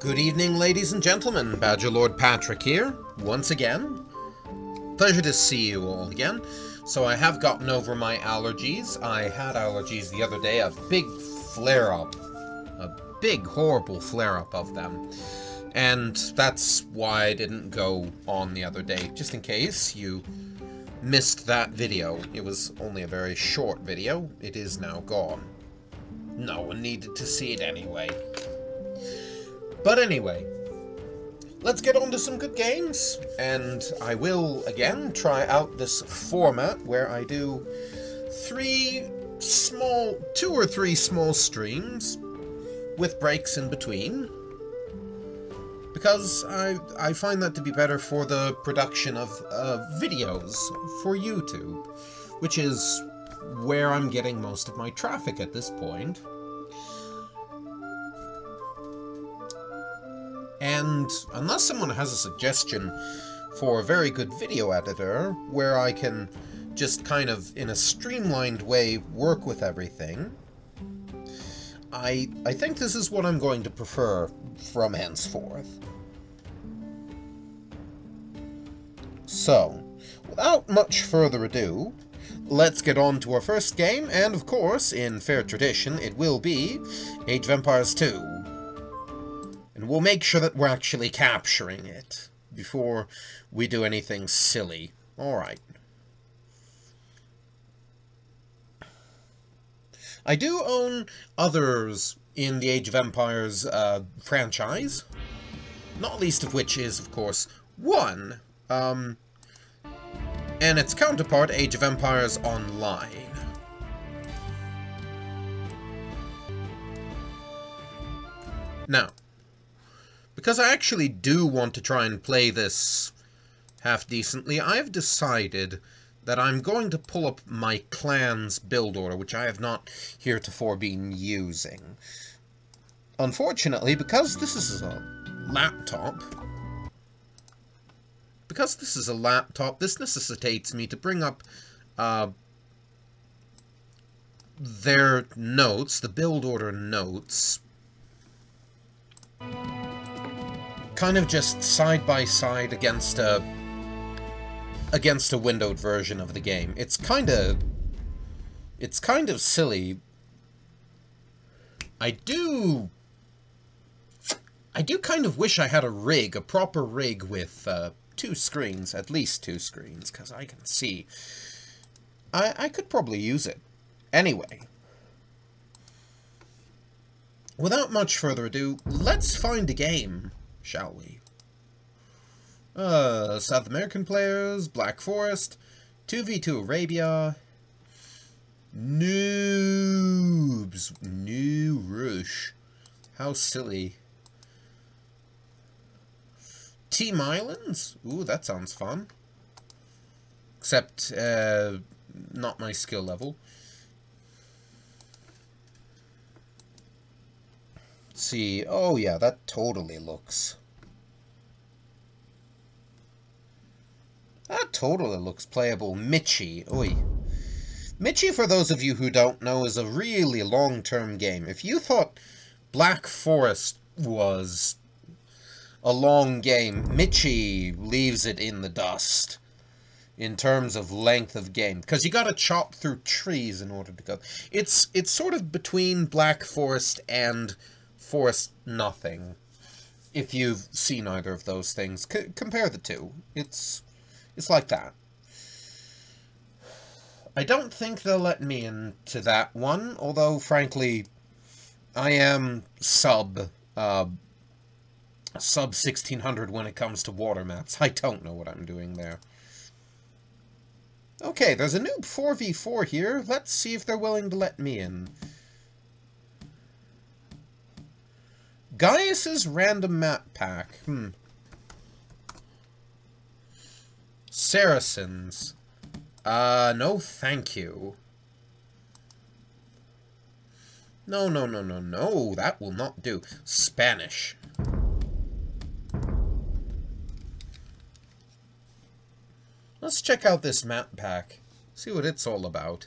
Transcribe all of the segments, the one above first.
Good evening, ladies and gentlemen. Badger Lord Patrick here, once again. Pleasure to see you all again. So I have gotten over my allergies. I had allergies the other day, a big flare-up. A big, horrible flare-up of them. And that's why I didn't go on the other day, just in case you missed that video. It was only a very short video. It is now gone. No one needed to see it anyway. But anyway, let's get on to some good games, and I will, again, try out this format where I do two or three small streams with breaks in between, because I find that to be better for the production of videos for YouTube, which is where I'm getting most of my traffic at this point. And unless someone has a suggestion for a very good video editor, where I can just kind of, in a streamlined way, work with everything, I think this is what I'm going to prefer from henceforth. So, without much further ado, let's get on to our first game, and of course, in fair tradition, it will be Age of Empires 2. And we'll make sure that we're actually capturing it before we do anything silly. Alright. I do own others in the Age of Empires franchise, not least of which is, of course, 1, and its counterpart, Age of Empires Online. Now, because I actually do want to try and play this half-decently, I've decided that I'm going to pull up my clan's build order, which I have not heretofore been using. Unfortunately, because this is a laptop, this necessitates me to bring up their notes, the build order notes, kind of just side by side against a windowed version of the game. It's kind of silly. I do kind of wish I had a proper rig with 2 screens, at least 2 screens, because I can see. I could probably use it. Anyway, without much further ado, let's find a game. Shall we? South American players, Black Forest, 2v2 Arabia, noobs, new rush. How silly. Team Islands? Ooh, that sounds fun. Except, not my skill level. See, oh yeah, that totally looks playable. Michi, oi. Michi, for those of you who don't know, is a really long-term game. If you thought Black Forest was a long game, Michi leaves it in the dust in terms of length of game, because you gotta chop through trees in order to go. It's sort of between Black Forest and Forest Nothing, if you've seen either of those things. Compare the two. It's like that. I don't think they'll let me into that one, although, frankly, I am sub 1600 when it comes to water maps. I don't know what I'm doing there. Okay, there's a new 4v4 here. Let's see if they're willing to let me in. Gaius's random map pack. Saracens. No thank you. No, that will not do. Spanish. Let's check out this map pack. See what it's all about.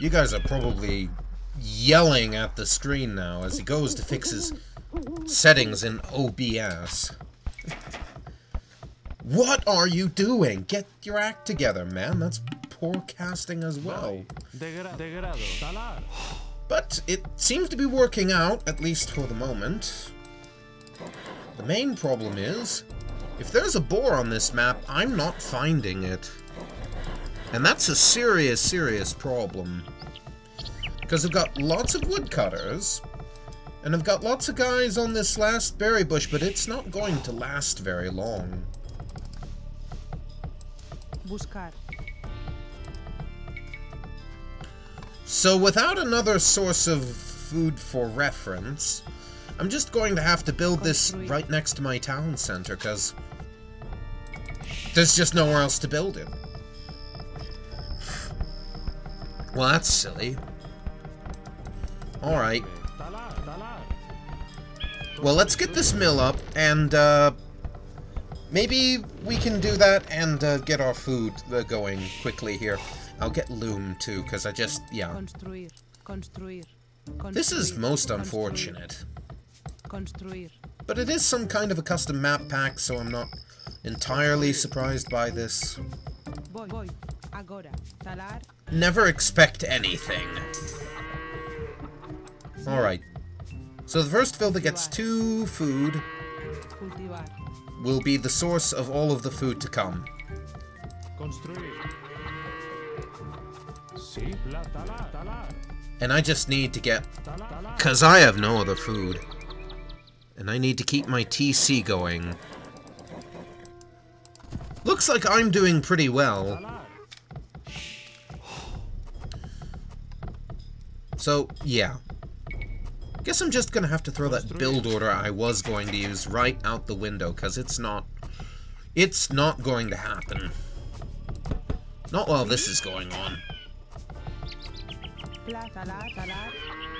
You guys are probably yelling at the screen now as he goes to fix his settings in OBS. What are you doing? Get your act together, man. That's poor casting as well. But it seems to be working out, at least for the moment. The main problem is, if there's a boar on this map, I'm not finding it. And that's a serious, serious problem. Because I've got lots of woodcutters, and I've got lots of guys on this last berry bush, but it's not going to last very long. Buscar. So without another source of food for reference, I'm just going to have to build this right next to my town center, because there's just nowhere else to build it. Well, that's silly. Alright. Well, let's get this mill up, and maybe we can do that and get our food going quickly here. I'll get loom too, because I just, yeah. This is most unfortunate. But it is some kind of a custom map pack, so I'm not entirely surprised by this. Never expect anything. Alright. So the first fill that gets 2 food will be the source of all of the food to come. And I just need to get... because I have no other food. And I need to keep my TC going. Looks like I'm doing pretty well. So, yeah. Guess I'm just gonna have to throw that build order I was going to use right out the window, because it's not going to happen. Not while this is going on.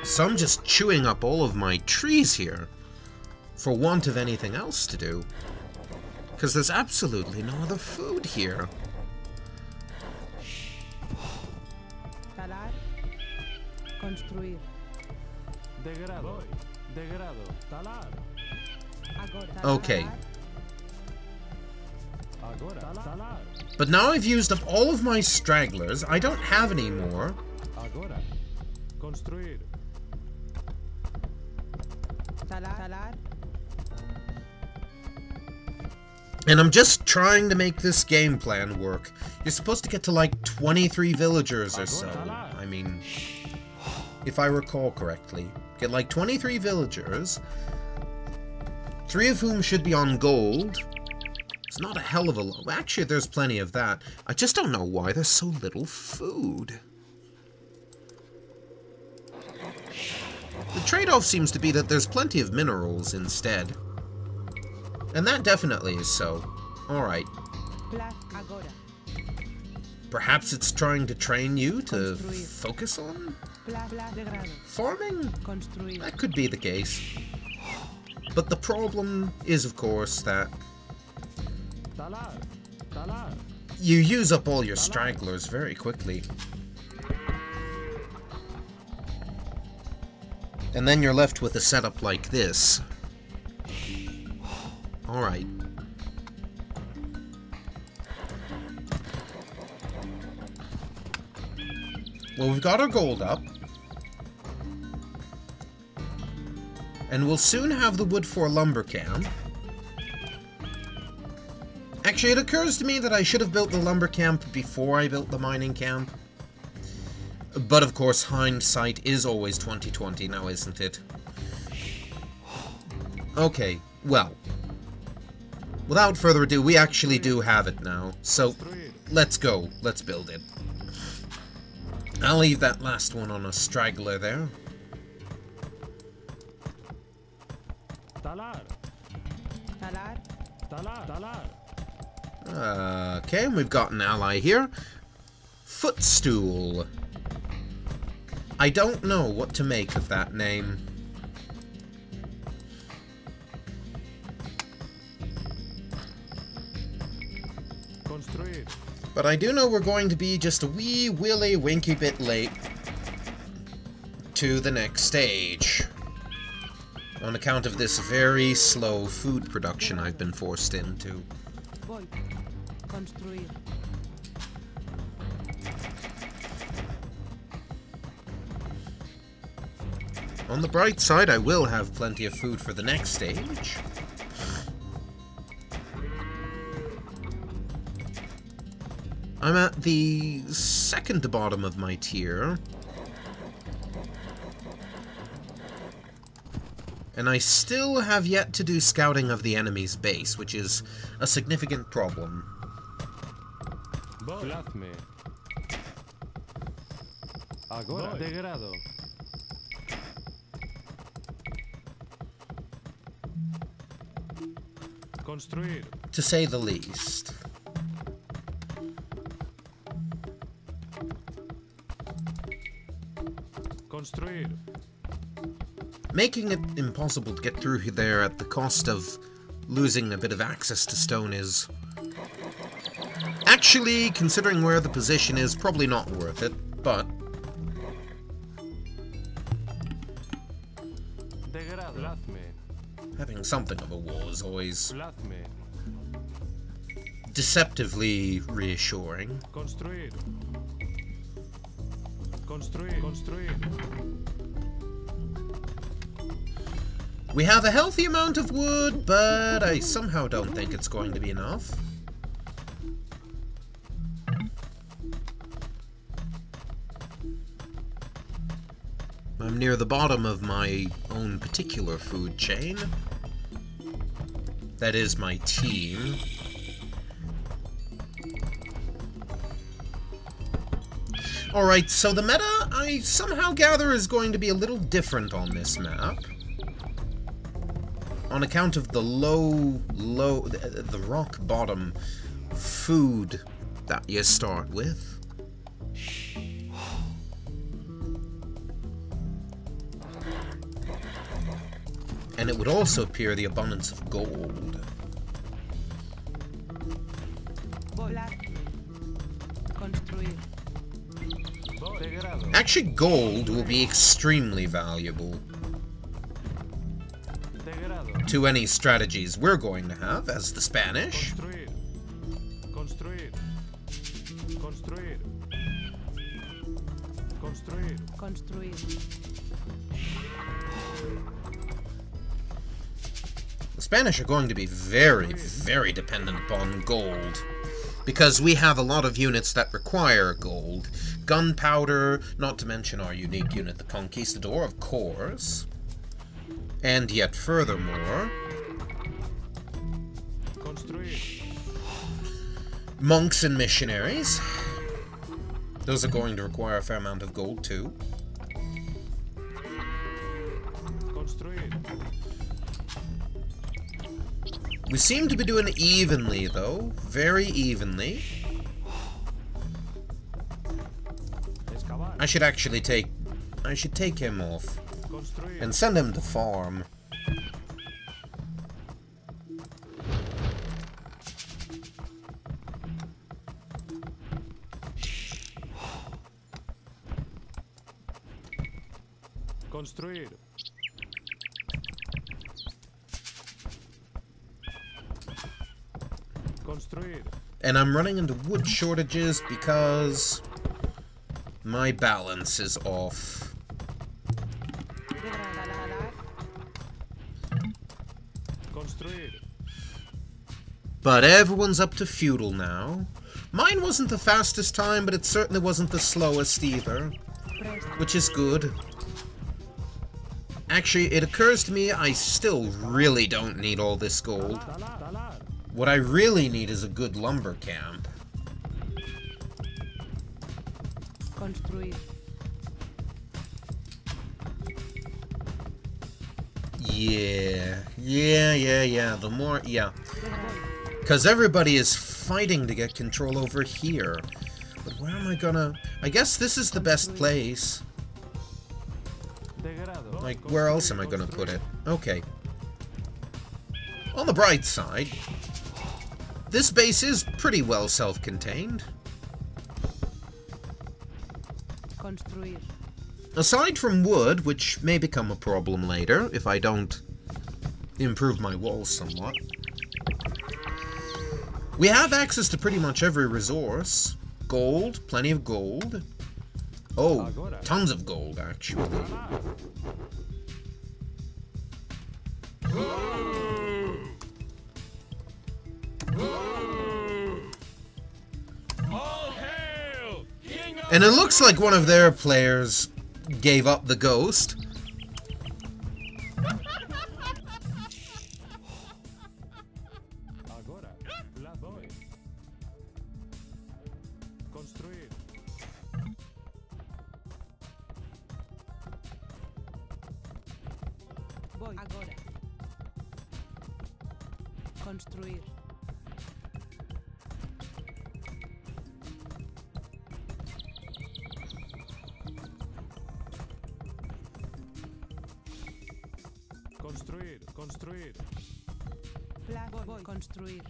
So I'm just chewing up all of my trees here, for want of anything else to do. Because there's absolutely no other food here. Okay. But now I've used up all of my stragglers. I don't have any more. And I'm just trying to make this game plan work. You're supposed to get to like 23 villagers or so. I mean, if I recall correctly. Get like 23 villagers, 3 of whom should be on gold. It's not a hell of a lot. Actually, there's plenty of that. I just don't know why there's so little food. The trade-off seems to be that there's plenty of minerals instead. And that definitely is so. Alright. Perhaps it's trying to train you to focus on farming? That could be the case. But the problem is, of course, that you use up all your stragglers very quickly. And then you're left with a setup like this. Alright. Well, we've got our gold up. And we'll soon have the wood for a lumber camp. Actually, it occurs to me that I should have built the lumber camp before I built the mining camp. But of course, hindsight is always 20/20 now, isn't it? Okay, well. Without further ado, we actually do have it now. So, let's go. Let's build it. I'll leave that last one on a straggler there. Okay, and we've got an ally here. Footstool. I don't know what to make of that name. But I do know we're going to be just a wee willy winky bit late to the next stage, on account of this very slow food production I've been forced into. On the bright side, I will have plenty of food for the next stage. I'm at the second to bottom of my tier. And I still have yet to do scouting of the enemy's base, which is a significant problem. To say the least. Making it impossible to get through there at the cost of losing a bit of access to stone is... actually, considering where the position is, probably not worth it, but... having something of a wall is always deceptively reassuring. We have a healthy amount of wood, but I somehow don't think it's going to be enough. I'm near the bottom of my own particular food chain. That is my team. Alright, so the meta, I somehow gather, is going to be a little different on this map. On account of the the rock bottom food that you start with. And it would also appear the abundance of gold. Actually, gold will be extremely valuable to any strategies we're going to have as the Spanish. The Spanish are going to be very, very dependent upon gold, because we have a lot of units that require gold. Gunpowder, not to mention our unique unit, the Conquistador, of course. And yet furthermore, monks and missionaries. Those are going to require a fair amount of gold too. We seem to be doing it evenly, though. Very evenly. I should actually take him off and send him to farm. Construir. And I'm running into wood shortages because my balance is off. But everyone's up to feudal now. Mine wasn't the fastest time, but it certainly wasn't the slowest either, which is good. Actually, it occurs to me I still really don't need all this gold. What I really need is a good lumber camp. Yeah. The more, yeah. Because everybody is fighting to get control over here. But where am I gonna... I guess this is the best place. Like, where else am I gonna put it? Okay. On the bright side, this base is pretty well self-contained. Construir. Aside from wood, which may become a problem later if I don't improve my walls somewhat, we have access to pretty much every resource. Gold, plenty of gold. Oh, tons of gold, actually. All hail, King of And it looks like one of their players gave up the ghost. Agora, la voy. Construir. Voy. Agora. Construir. Construir. Construir. Voy. Construir.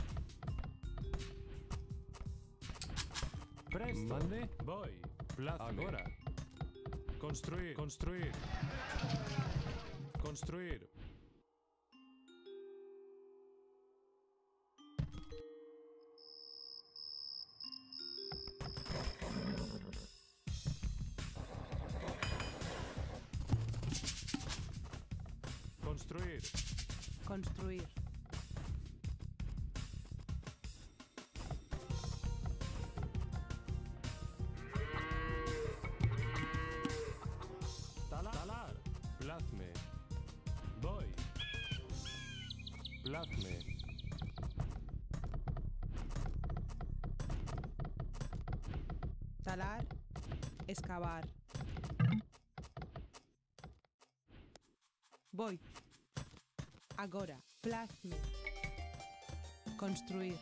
Presto. Mande. Voy. Plazme. Agora. Construir. Construir. Construir. Construir. Construir. Talar. Talar. Plazme. Voy. Plazme. Talar. Excavar. Voy. Agora. Plazme. Construir.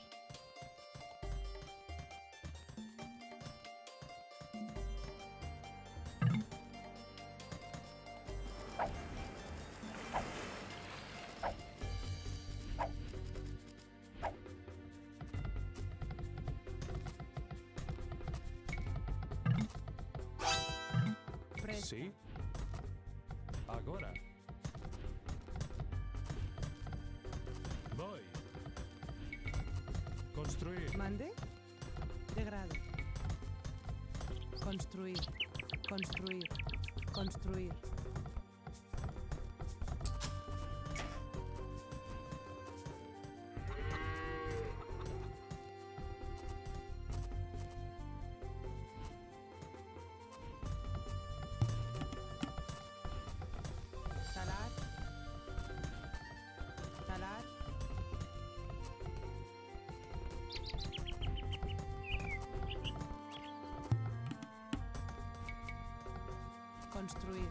Presta. Sí. Agora. Voy. Construir. Mande. Degrado. Construir. Construir. Construir. Talar. Talar. Construir.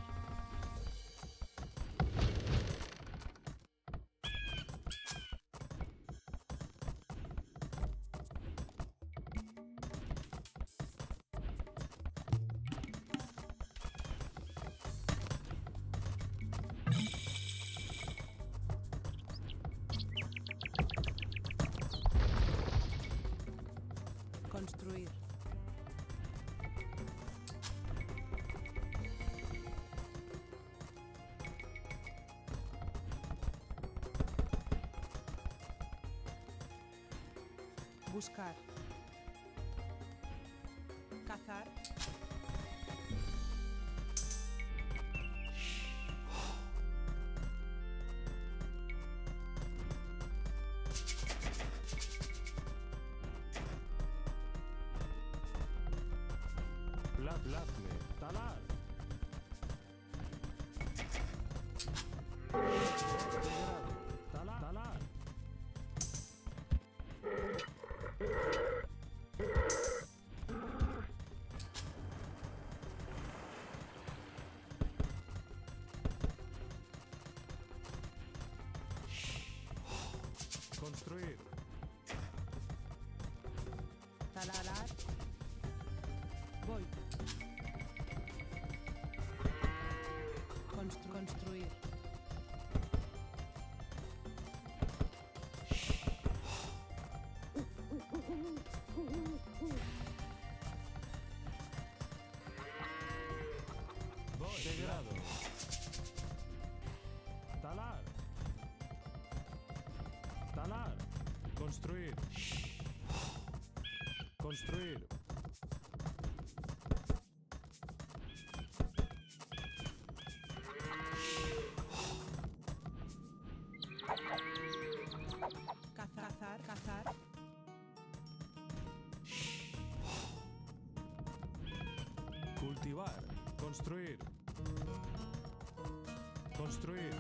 Construir. Buscar. Cazar. Plazme. Talar. Talar. Talar. Construir. Talar. Voy. Construir. Cultivar. Construir. Construir.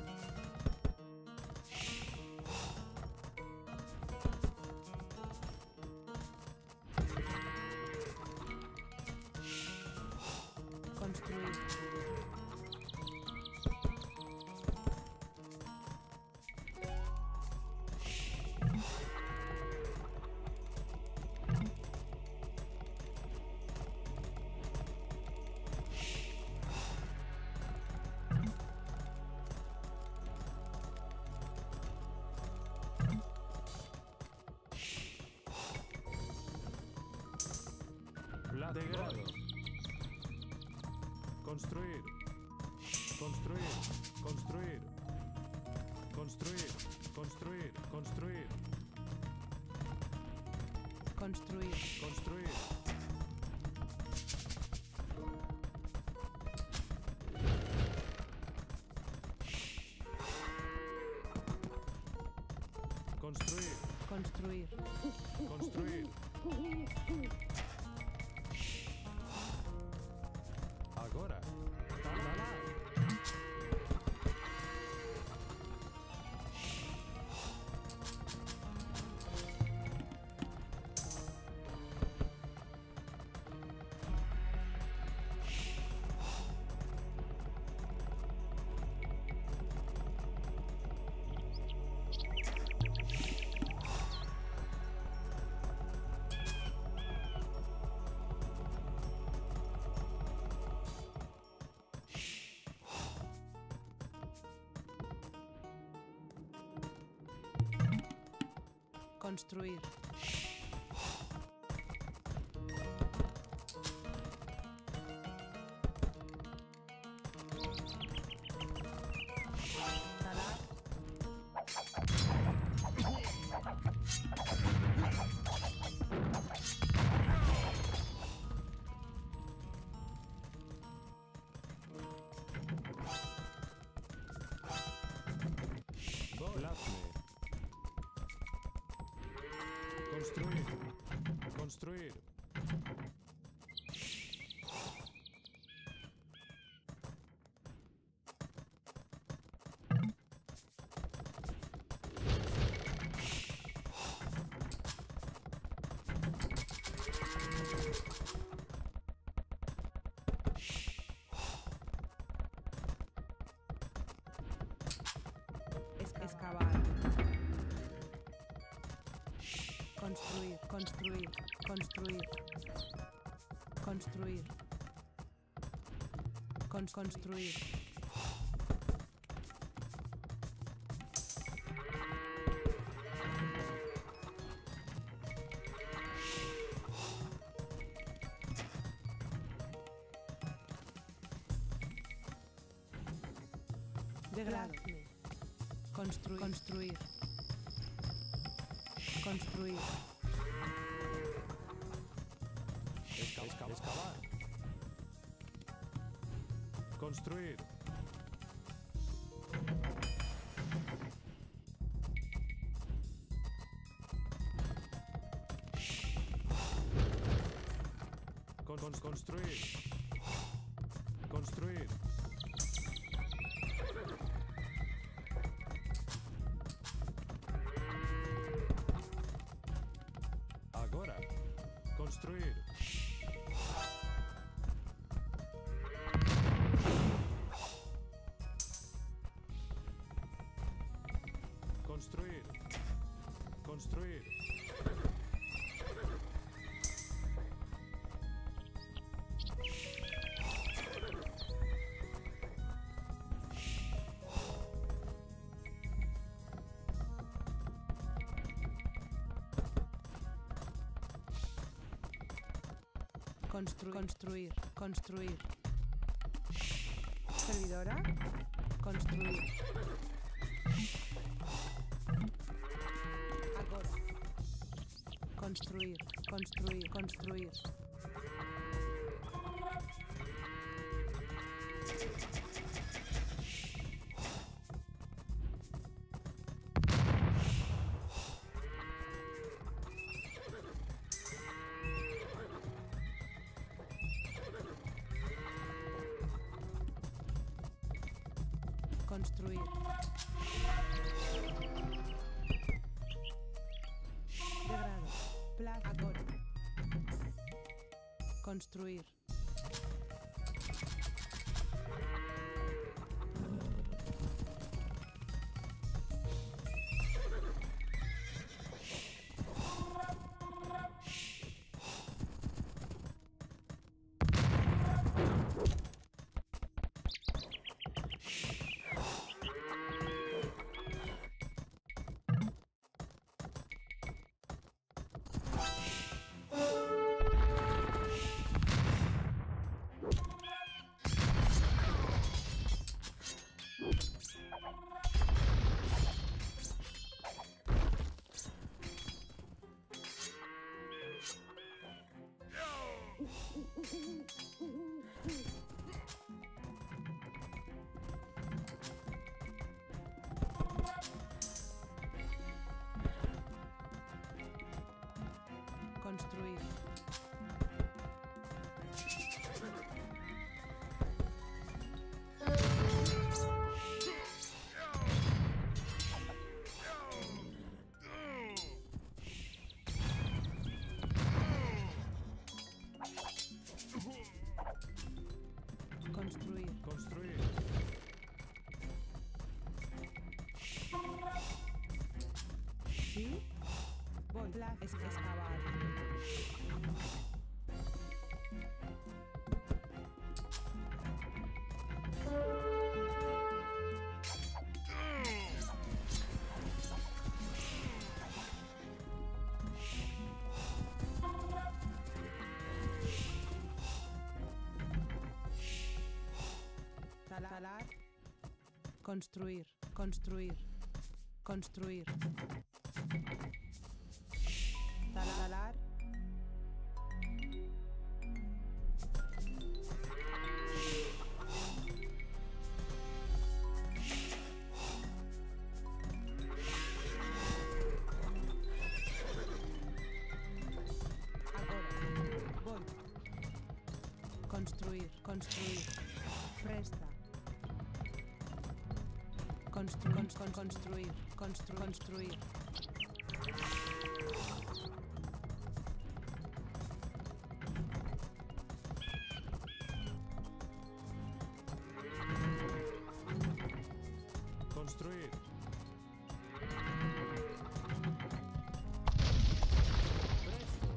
Construir. Degrado. Construir. Construir. Construir. Construir. Construir. Construir. Construir. Construir. Construir. Construir. Construir. Agora. Talar. Construir. Talar. Plasme. Construir. Construir. Excavar. Construir. Construir. Construir. Construir. Construir. Degrado. Construir. Construir. Construir. Excavar. Construir. Construir. Construir. Agora. Construir. Construir. Construir. Construir. Construir. Servidora. Construir. Agora. Construir. Construir. Construir. Construir. Degrado. Placa. Agora. Construir. Construir. Construir. Construir. Sí. Voy. Placa. Excavar. Talar. Construir. Construir. Construir. Talar. Agora. Voy. Construir. Construir. Presta. Construir. Construir. Construir. Presto.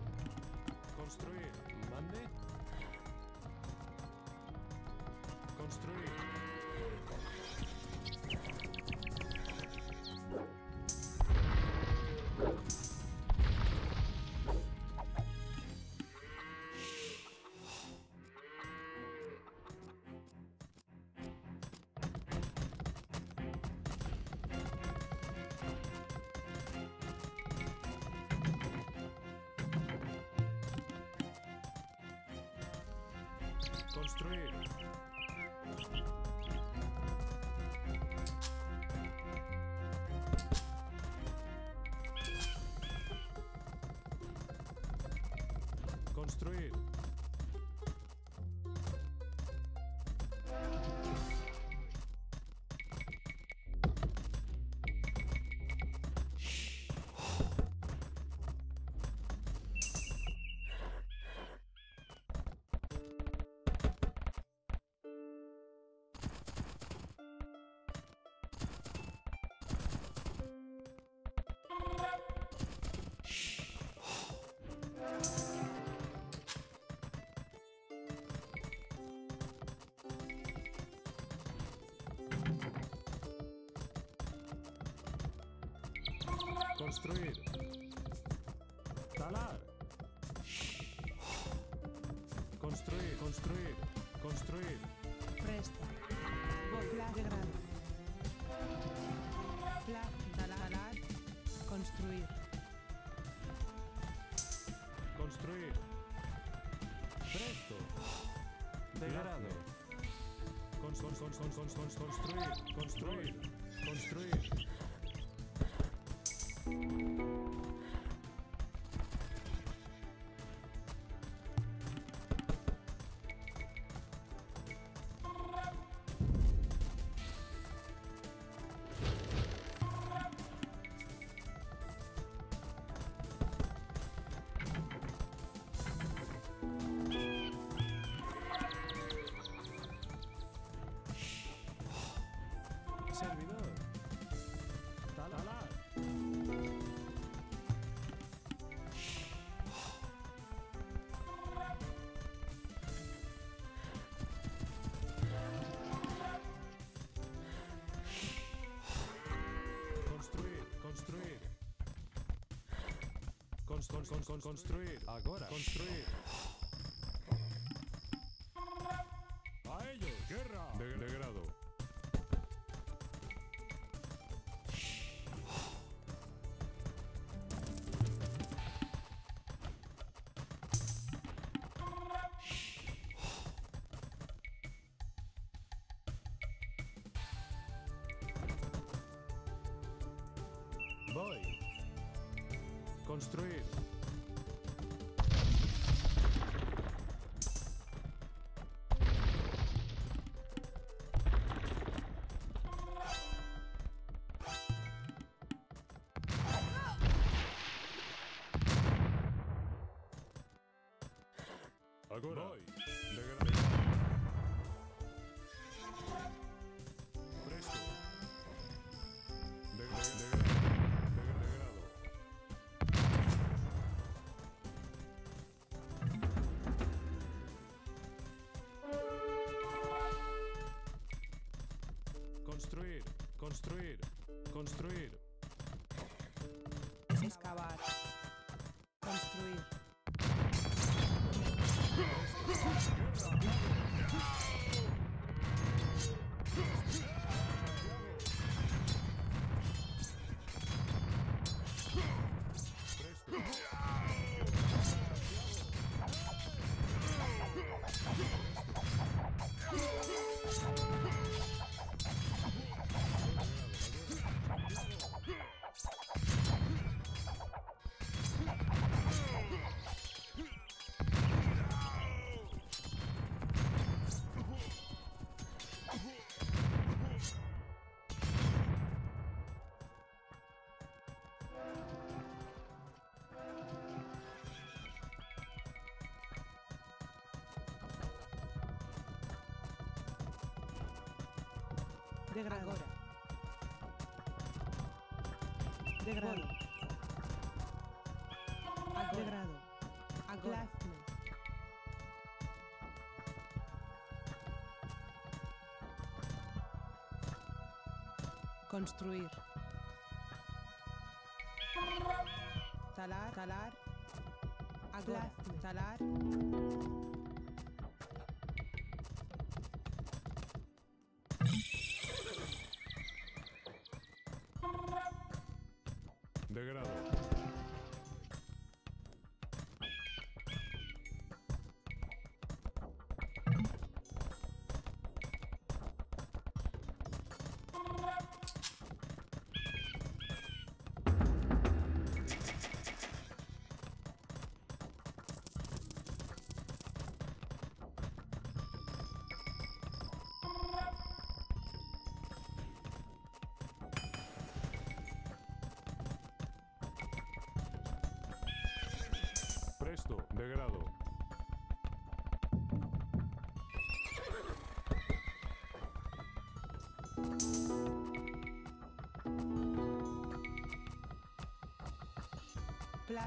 Construir. Mande. Construir. Construir. Construir. Construir. Talar. Construir, construir, construir. Presta. Voy. Placa de grano. Placa. Talar. Construir. Construir. Presto. Degrado. Construir. Construir. Construir. servidor. Talar. Construir. Construir. Agora. Construir. A ellos. Guerra. Degrado. Voy. Construir. Agora. Voy. Presto. Degrado. Construir. Excavar. Construir. Degrado. Degrado. Degrado. Agora. Construir. Talar. Agora. Talar. Degrado. Presto. Degrado.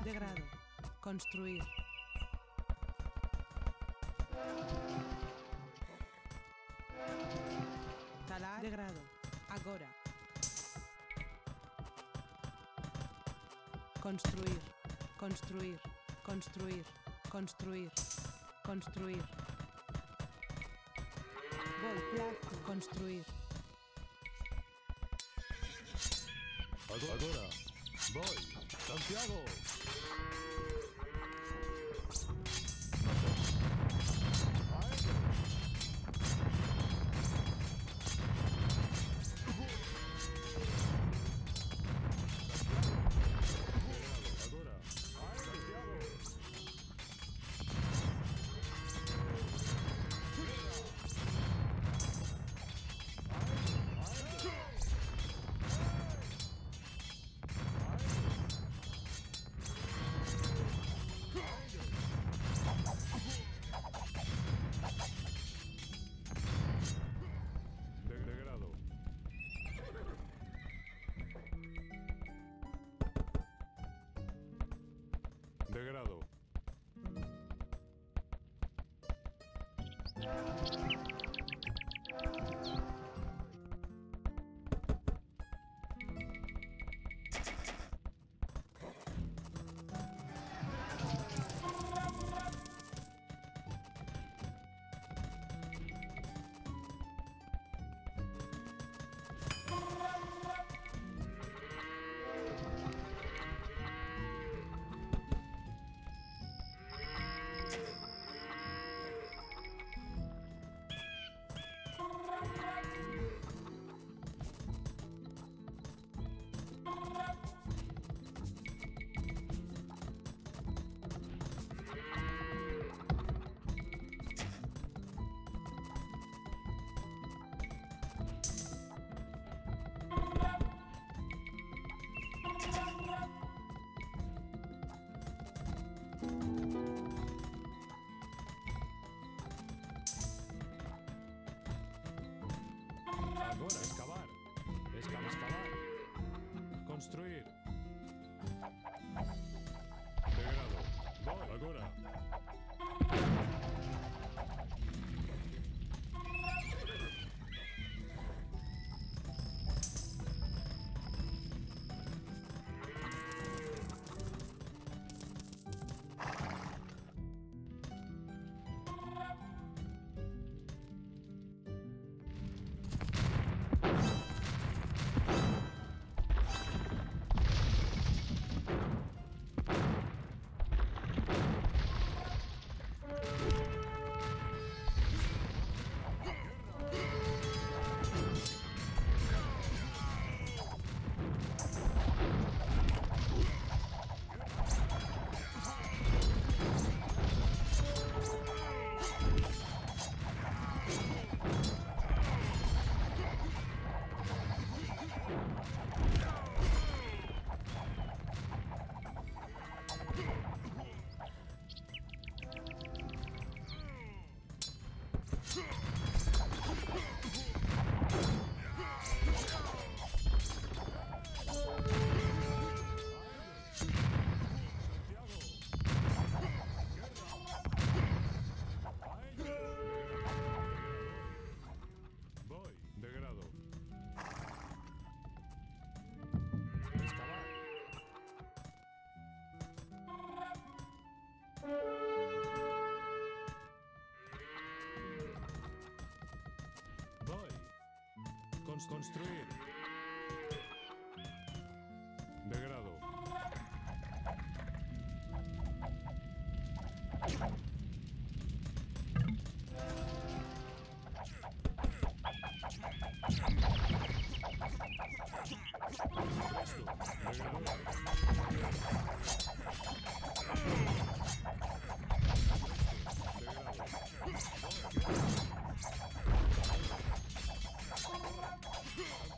Degrado. Construir. Talar. Degrado. Agora. Construir. Voy. Construir. Agora. Voy. Santiago. Agora, excavar. Excavar. Construir. Degrado. Voy. Agora. Voy. Degrado. Excavar. Voy. Construir. Degrado.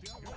Santiago.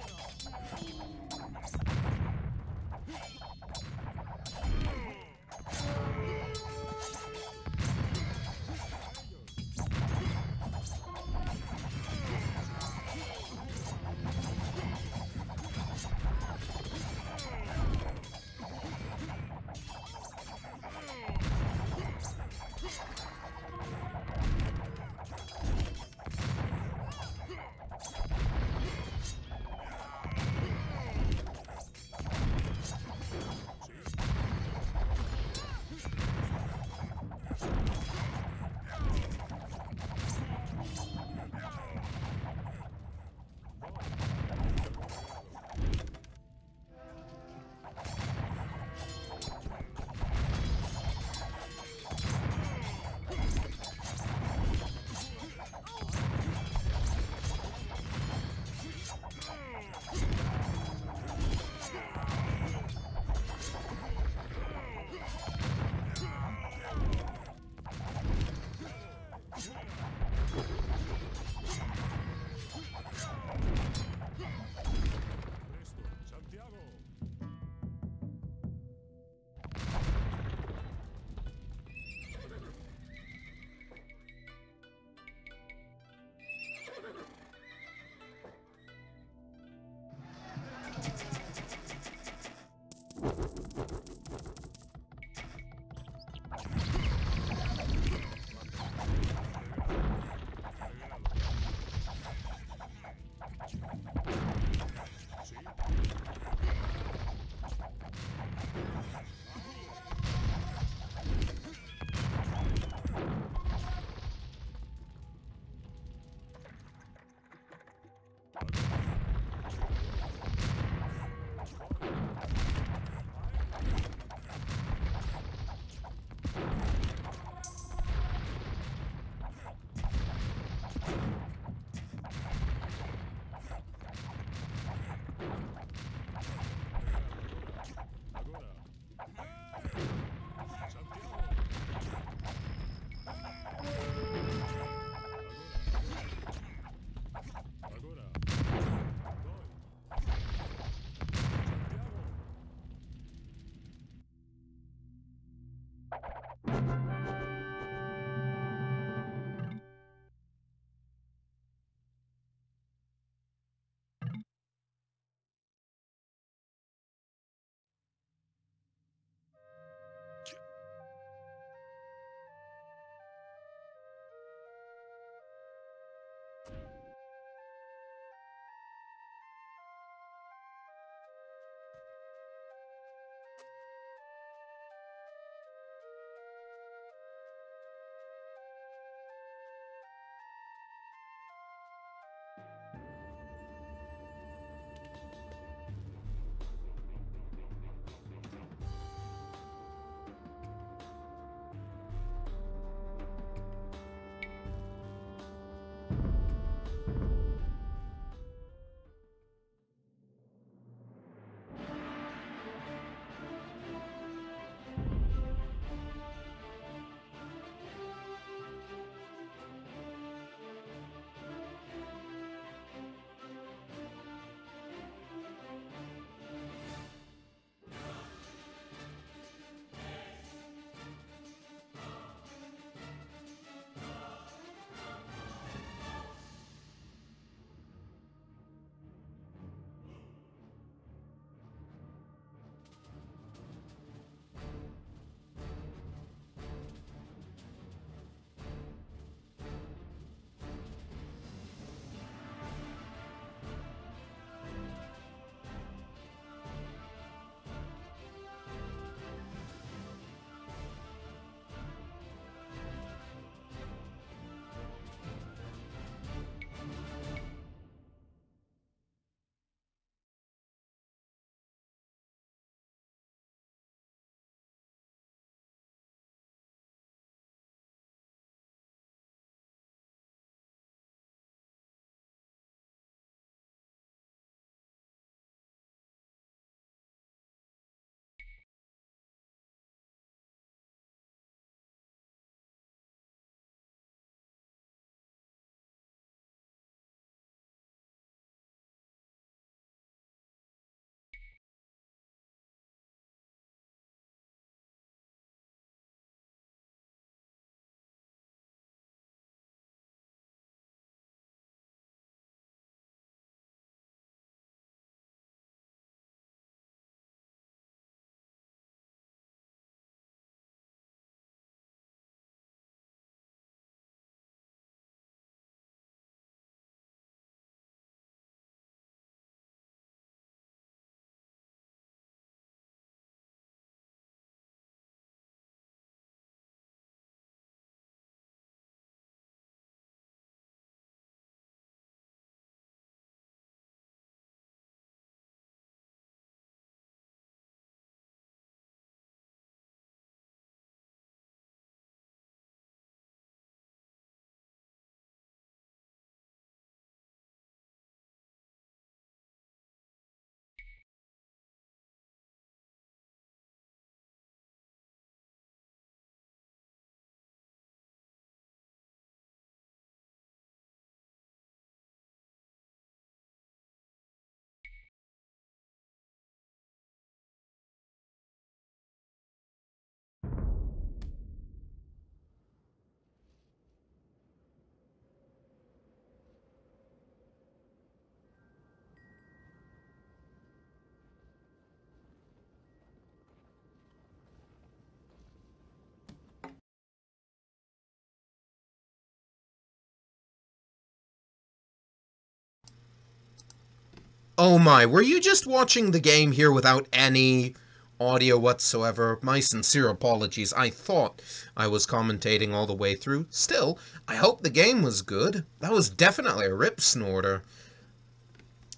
Oh my, were you just watching the game here without any audio whatsoever? My sincere apologies. I thought I was commentating all the way through. Still, I hope the game was good. That was definitely a rip snorter.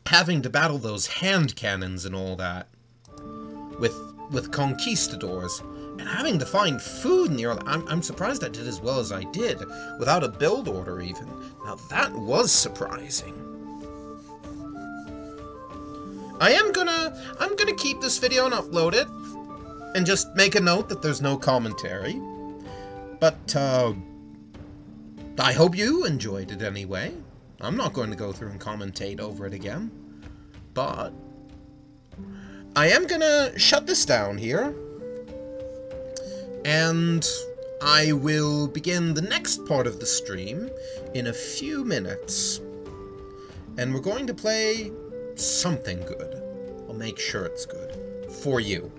Having to battle those hand cannons and all that. With conquistadors. And having to find food in the early... I'm surprised I did as well as I did. Without a build order even. Now that was surprising. I'm gonna keep this video and upload it, and just make a note that there's no commentary. But, I hope you enjoyed it anyway. I'm not going to go through and commentate over it again. But, I am gonna shut this down here. And I will begin the next part of the stream in a few minutes. And we're going to play something good. I'll make sure it's good. For you.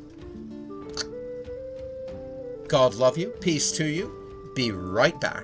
God love you. Peace to you. Be right back.